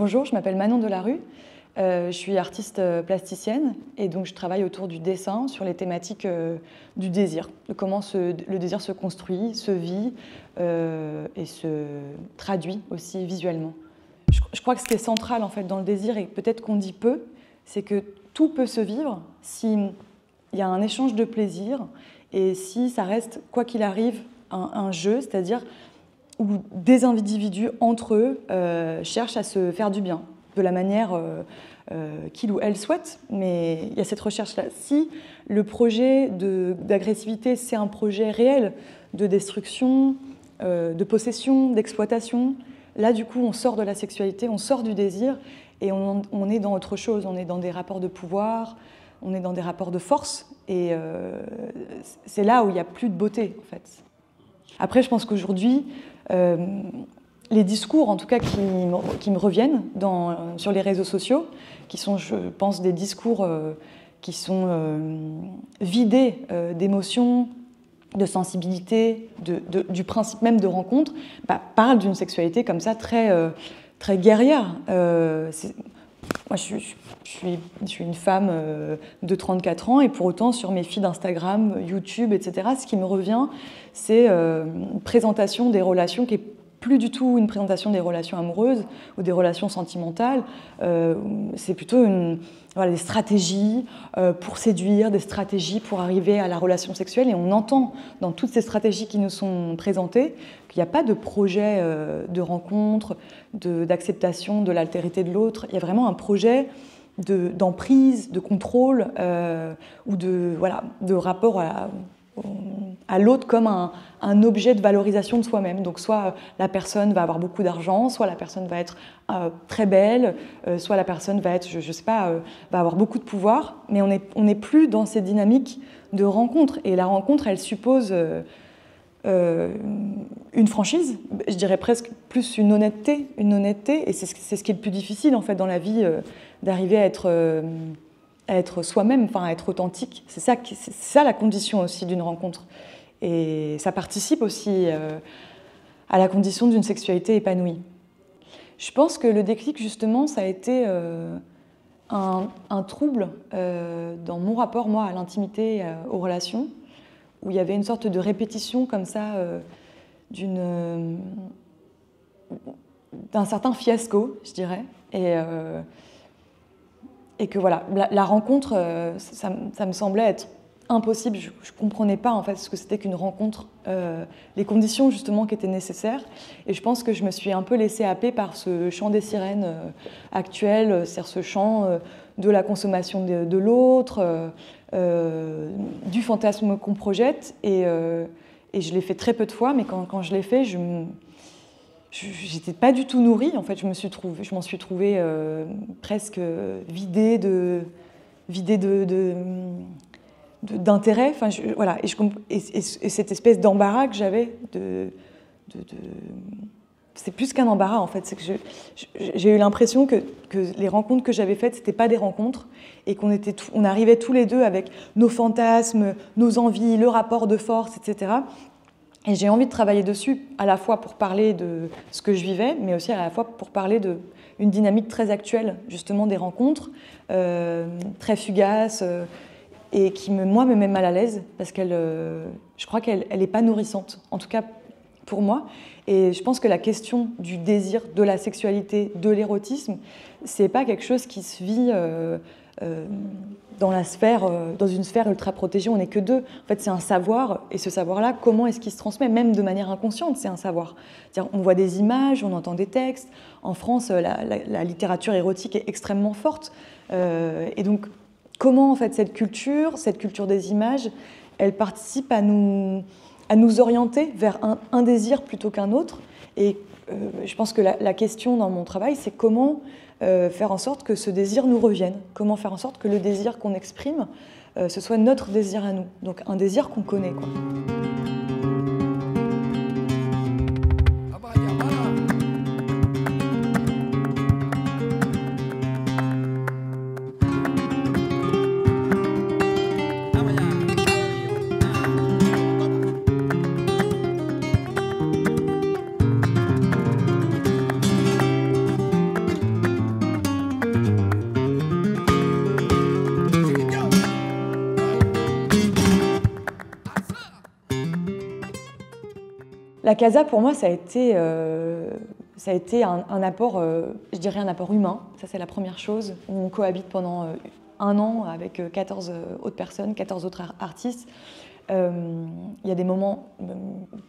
Bonjour, je m'appelle Manon Delarue, je suis artiste plasticienne et donc je travaille autour du dessin sur les thématiques du désir, de comment le désir se construit, se vit et se traduit aussi visuellement. Je crois que ce qui est central en fait dans le désir, et peut-être qu'on dit peu, c'est que tout peut se vivre s'il y a un échange de plaisir et si ça reste, quoi qu'il arrive, un jeu, c'est-à-dire où des individus entre eux cherchent à se faire du bien, de la manière qu'ils ou elles souhaitent. Mais il y a cette recherche-là. Si le projet d'agressivité, c'est un projet réel de destruction, de possession, d'exploitation, là, du coup, on sort de la sexualité, on sort du désir, et on est dans autre chose. On est dans des rapports de pouvoir, on est dans des rapports de force, et c'est là où il n'y a plus de beauté, en fait. Après, je pense qu'aujourd'hui, les discours, en tout cas, qui me reviennent sur les réseaux sociaux, qui sont, je pense, des discours qui sont vidés d'émotions, de sensibilité, du principe même de rencontre, parlent d'une sexualité comme ça très, très guerrière. Moi, je suis une femme de 34 ans et pour autant, sur mes feeds Instagram, YouTube, etc., ce qui me revient, c'est une présentation des relations qui est plus du tout une présentation des relations amoureuses ou des relations sentimentales. C'est plutôt des stratégies pour séduire, des stratégies pour arriver à la relation sexuelle. Et on entend dans toutes ces stratégies qui nous sont présentées qu'il n'y a pas de projet de rencontre, d'acceptation de l'altérité de l'autre. Il y a vraiment un projet d'emprise, de contrôle ou de rapport à l'autre comme un objet de valorisation de soi-même. Donc soit la personne va avoir beaucoup d'argent, soit la personne va être très belle, soit la personne va être, je sais pas, va avoir beaucoup de pouvoir, mais on n'est plus dans ces dynamiques de rencontre. Et la rencontre, elle suppose une franchise, je dirais presque plus une honnêteté, et c'est ce qui est le plus difficile en fait dans la vie, d'arriver à être soi-même, enfin à être authentique. C'est ça la condition aussi d'une rencontre. Et ça participe aussi à la condition d'une sexualité épanouie. Je pense que le déclic, justement, ça a été un trouble dans mon rapport, moi, à l'intimité, aux relations, où il y avait une sorte de répétition comme ça d'un certain fiasco, je dirais. Et que voilà, la rencontre, ça me semblait être impossible. Je ne comprenais pas en fait ce que c'était qu'une rencontre, les conditions justement qui étaient nécessaires. Et je pense que je me suis un peu laissée happer par ce chant des sirènes actuel, c'est-à-dire ce chant de la consommation de l'autre, du fantasme qu'on projette. Et je l'ai fait très peu de fois, mais quand je l'ai fait, j'étais pas du tout nourrie. En fait, je m'en suis trouvée presque vidée d'intérêt. Enfin, voilà. Et cette espèce d'embarras que j'avais c'est plus qu'un embarras en fait. C'est que j'ai eu l'impression que les rencontres que j'avais faites, c'était pas des rencontres et on arrivait tous les deux avec nos fantasmes, nos envies, le rapport de force, etc. Et j'ai envie de travailler dessus, à la fois pour parler de ce que je vivais, mais aussi à la fois pour parler d'une dynamique très actuelle, justement des rencontres, très fugaces, et qui, moi, me met mal à l'aise, parce je crois qu'elle n'est pas nourrissante, en tout cas pour moi. Et je pense que la question du désir, de la sexualité, de l'érotisme, c'est pas quelque chose qui se vit dans une sphère ultra protégée, on n'est que deux. En fait, c'est un savoir, et ce savoir-là, comment est-ce qu'il se transmet? Même de manière inconsciente, c'est un savoir. C'est-à-dire, on voit des images, on entend des textes. En France, la littérature érotique est extrêmement forte. Et donc, comment, en fait, cette culture des images, elle participe à nous orienter vers un désir plutôt qu'un autre. Et je pense que la question dans mon travail, c'est comment faire en sorte que ce désir nous revienne. Comment faire en sorte que le désir qu'on exprime, ce soit notre désir à nous. Donc un désir qu'on connaît, quoi. La casa, pour moi, ça a été un apport, je dirais un apport humain. Ça, c'est la première chose. On cohabite pendant 1 an avec 14 autres personnes, 14 autres artistes. Il y a des moments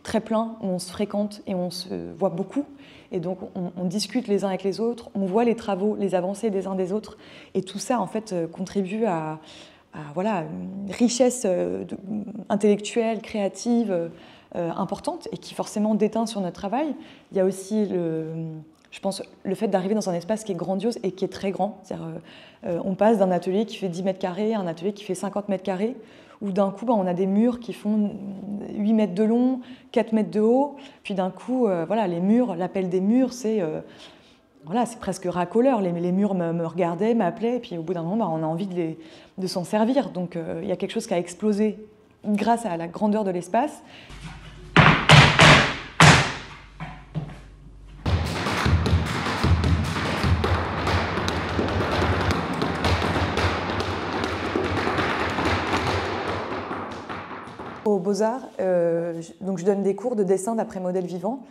très pleins où on se fréquente et on se voit beaucoup. Et donc, on discute les uns avec les autres, on voit les travaux, les avancées des uns des autres. Et tout ça, en fait, contribue à voilà, une richesse intellectuelle, créative, importante et qui forcément déteint sur notre travail. Il y a aussi, je pense, le fait d'arriver dans un espace qui est grandiose et qui est très grand. On passe d'un atelier qui fait 10 mètres carrés à un atelier qui fait 50 mètres carrés, où d'un coup, on a des murs qui font 8 mètres de long, 4 mètres de haut. Puis d'un coup, voilà, les murs, l'appel des murs, c'est voilà, c'est presque racoleur. Les murs me regardaient, m'appelaient, et puis au bout d'un moment, on a envie de s'en servir. Donc il y a quelque chose qui a explosé grâce à la grandeur de l'espace. Aux Beaux-Arts, donc je donne des cours de dessin d'après modèle vivant.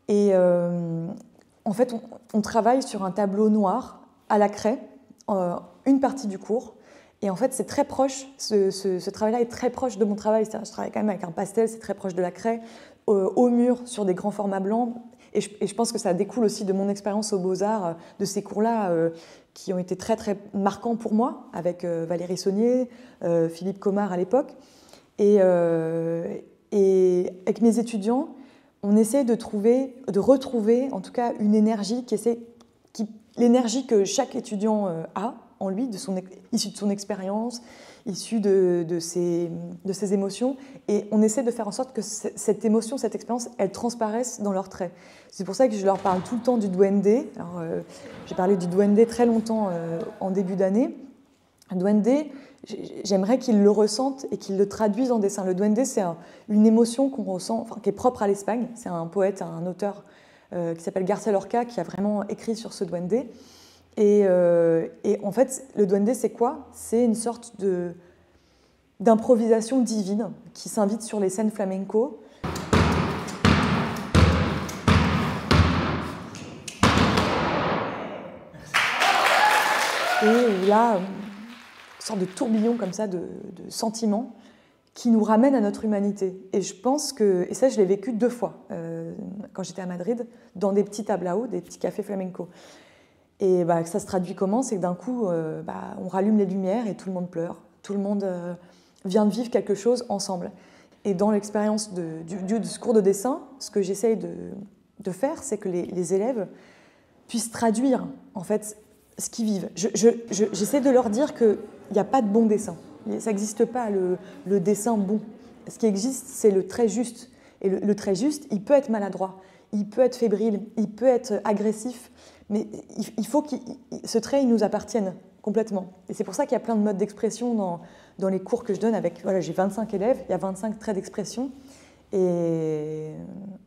Et en fait, on travaille sur un tableau noir à la craie, une partie du cours. Et en fait, c'est très proche, ce travail-là est très proche de mon travail. Je travaille quand même avec un pastel, c'est très proche de la craie, au mur, sur des grands formats blancs. Et je pense que ça découle aussi de mon expérience aux Beaux-Arts, de ces cours-là qui ont été très, très marquants pour moi, avec Valérie Saunier, Philippe Comard à l'époque. Et avec mes étudiants, on essaie de retrouver en tout cas une énergie l'énergie que chaque étudiant a en lui, issue de son expérience, issue de ses émotions. Et on essaie de faire en sorte que cette émotion, cette expérience, elle transparaisse dans leurs traits. C'est pour ça que je leur parle tout le temps du duende. J'ai parlé du duende très longtemps en début d'année. Un duende, j'aimerais qu'ils le ressentent et qu'ils le traduisent en dessin. Le duende, c'est une émotion qu'on ressent, enfin, qui est propre à l'Espagne. C'est un poète, un auteur qui s'appelle Garcia Lorca qui a vraiment écrit sur ce duende. Et en fait, le duende, c'est quoi? C'est une sorte d'improvisation divine qui s'invite sur les scènes flamenco. Et il a une sorte de tourbillon comme ça de sentiments qui nous ramène à notre humanité. Et je pense que, et ça je l'ai vécu 2 fois, quand j'étais à Madrid, dans des petits tablaos, des petits cafés flamenco. Et ça se traduit comment? C'est que d'un coup, on rallume les lumières et tout le monde pleure. Tout le monde vient de vivre quelque chose ensemble. Et dans l'expérience du cours de dessin, ce que j'essaye de faire, c'est que les élèves puissent traduire, en fait, ce qu'ils vivent. J'essaie de leur dire qu'il n'y a pas de bon dessin. Ça n'existe pas, le dessin bon. Ce qui existe, c'est le trait juste. Et le trait juste, il peut être maladroit, il peut être fébrile, il peut être agressif, mais il faut que ce trait, il nous appartienne complètement. Et c'est pour ça qu'il y a plein de modes d'expression dans les cours que je donne. Voilà, j'ai 25 élèves, il y a 25 traits d'expression. Et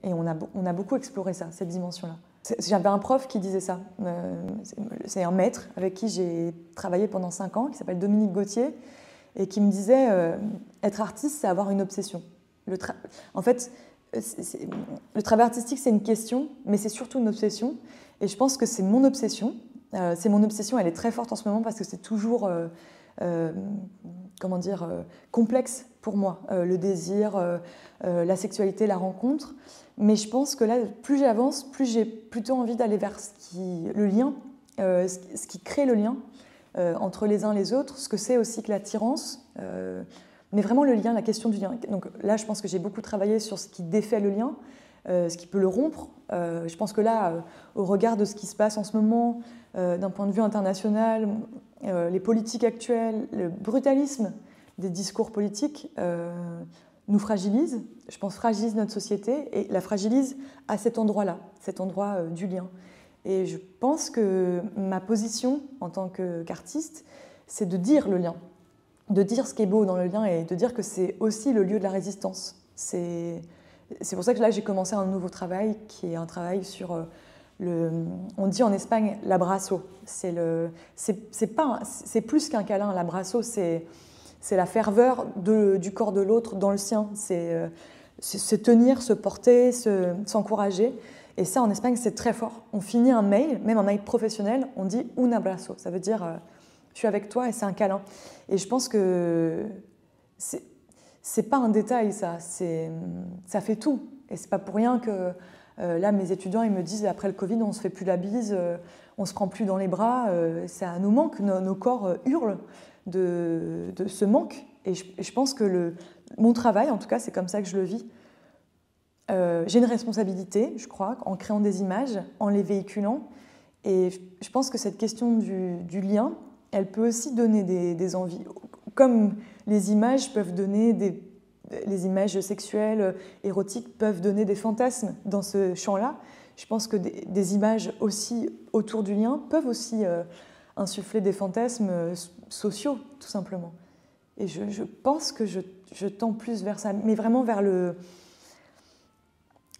on a beaucoup exploré ça, cette dimension-là. J'avais un prof qui disait ça. C'est un maître avec qui j'ai travaillé pendant 5 ans, qui s'appelle Dominique Gauthier, et qui me disait être artiste, c'est avoir une obsession. En fait, le travail artistique, c'est une question, mais c'est surtout une obsession. Et je pense que c'est mon obsession. Elle est très forte en ce moment parce que c'est toujours complexe pour moi, le désir, la sexualité, la rencontre. Mais je pense que là, plus j'avance, plus j'ai plutôt envie d'aller vers le lien, ce qui crée le lien entre les uns et les autres, ce que c'est aussi que l'attirance, mais vraiment le lien, la question du lien. Donc là, je pense que j'ai beaucoup travaillé sur ce qui défait le lien, ce qui peut le rompre. Je pense que là, au regard de ce qui se passe en ce moment, d'un point de vue international, les politiques actuelles, le brutalisme des discours politiques nous fragilise, je pense fragilise notre société et la fragilise à cet endroit-là, cet endroit du lien. Et je pense que ma position en tant qu'artiste, c'est de dire le lien, de dire ce qui est beau dans le lien et de dire que c'est aussi le lieu de la résistance. C'est pour ça que là, j'ai commencé un nouveau travail qui est un travail sur on dit en Espagne l'abrazo. C'est plus qu'un câlin, l'abrazo, c'est la ferveur du corps de l'autre dans le sien. C'est se tenir, se porter, s'encourager. Et ça, en Espagne, c'est très fort. On finit un mail, même un mail professionnel, on dit un abrazo. Ça veut dire je suis avec toi et c'est un câlin. Et je pense que c'est pas un détail, ça. Ça fait tout. Et c'est pas pour rien que là, mes étudiants, ils me disent après le Covid, on se fait plus la bise, on se prend plus dans les bras. Ça nous manque, nos corps hurlent de ce manque. Et je pense que mon travail, en tout cas, c'est comme ça que je le vis. J'ai une responsabilité, je crois, en créant des images, en les véhiculant. Et je pense que cette question du lien, elle peut aussi donner des envies. Comme les images peuvent donner les images sexuelles, érotiques peuvent donner des fantasmes dans ce champ-là, je pense que des images aussi autour du lien peuvent aussi insuffler des fantasmes sociaux, tout simplement. Et je pense que je tends plus vers ça, mais vraiment vers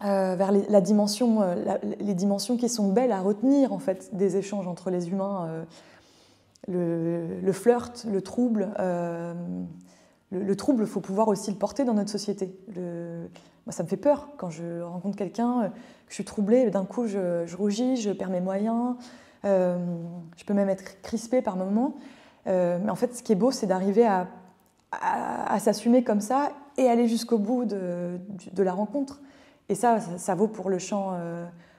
la dimension, les dimensions qui sont belles à retenir, en fait, des échanges entre les humains. Le flirt, le trouble. Le trouble, il faut pouvoir aussi le porter dans notre société. Moi, ça me fait peur quand je rencontre quelqu'un, que je suis troublée, d'un coup je rougis, je perds mes moyens, je peux même être crispée par moments. Mais en fait, ce qui est beau, c'est d'arriver à s'assumer comme ça et aller jusqu'au bout de la rencontre. Et ça vaut pour le champ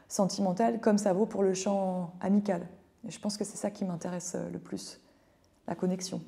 sentimental comme ça vaut pour le champ amical. Et je pense que c'est ça qui m'intéresse le plus, la connexion.